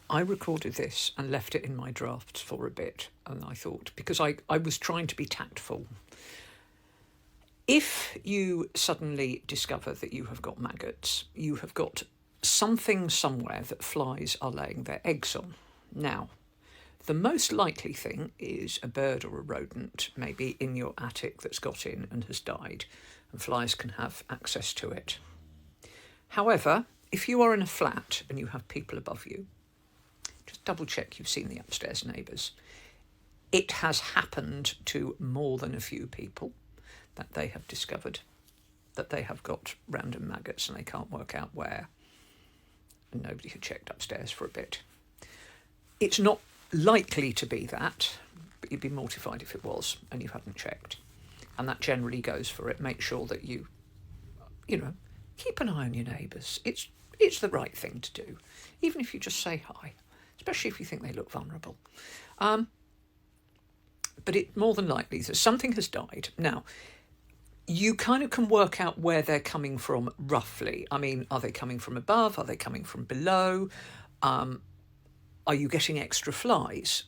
I recorded this and left it in my drafts for a bit, and I thought, because I was trying to be tactful. If you suddenly discover that you have got maggots, you have got something somewhere that flies are laying their eggs on. Now, the most likely thing is a bird or a rodent, maybe in your attic, that's got in and has died, and flies can have access to it. However, if you are in a flat and you have people above you, just double check you've seen the upstairs neighbours. It has happened to more than a few people that they have discovered that they have got random maggots and they can't work out where, and nobody had checked upstairs for a bit. It's not likely to be that, but you'd be mortified if it was and you hadn't checked. And that generally goes for it. Make sure that you keep an eye on your neighbours. It's the right thing to do, even if you just say hi, especially if you think they look vulnerable. But it more than likely that something has died. Now, you kind of can work out where they're coming from roughly. I mean, are they coming from above? Are they coming from below? Are you getting extra flies?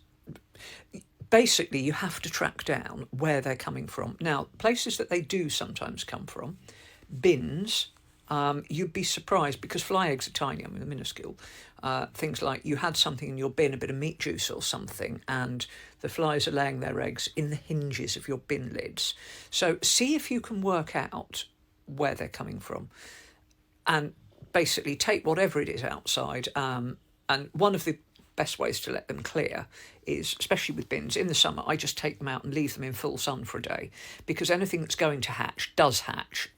Basically, you have to track down where they're coming from. Now, places that they do sometimes come from, bins, you'd be surprised because fly eggs are tiny, I mean, they're minuscule. Things like you had something in your bin, a bit of meat juice or something, and the flies are laying their eggs in the hinges of your bin lids. So see if you can work out where they're coming from and basically take whatever it is outside. And one of the best ways to let them clear is, especially with bins, in the summer, I just take them out and leave them in full sun for a day, because anything that's going to hatch does hatch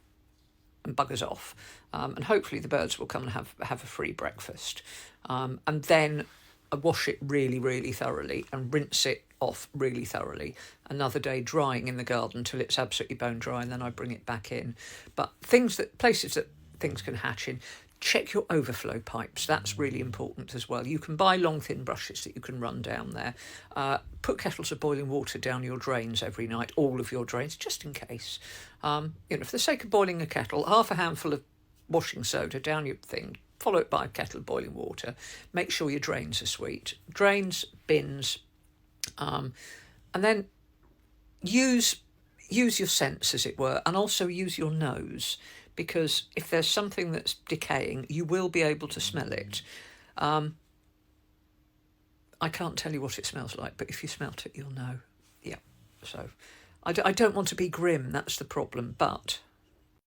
and buggers off, and hopefully the birds will come and have a free breakfast, and then I wash it really, really thoroughly and rinse it off really thoroughly. Another day drying in the garden till it's absolutely bone dry, and then I bring it back in. But places that things can hatch in, check your overflow pipes. That's really important as well. You can buy long, thin brushes that you can run down there. Put kettles of boiling water down your drains every night, all of your drains, just in case. For the sake of boiling a kettle, half a handful of washing soda down your thing, follow it by a kettle of boiling water. Make sure your drains are sweet. Drains, bins, and then use your sense, as it were, and also use your nose, because if there's something that's decaying, you will be able to smell it. I can't tell you what it smells like, but if you smelt it, you'll know. Yeah, so I don't want to be grim, that's the problem, but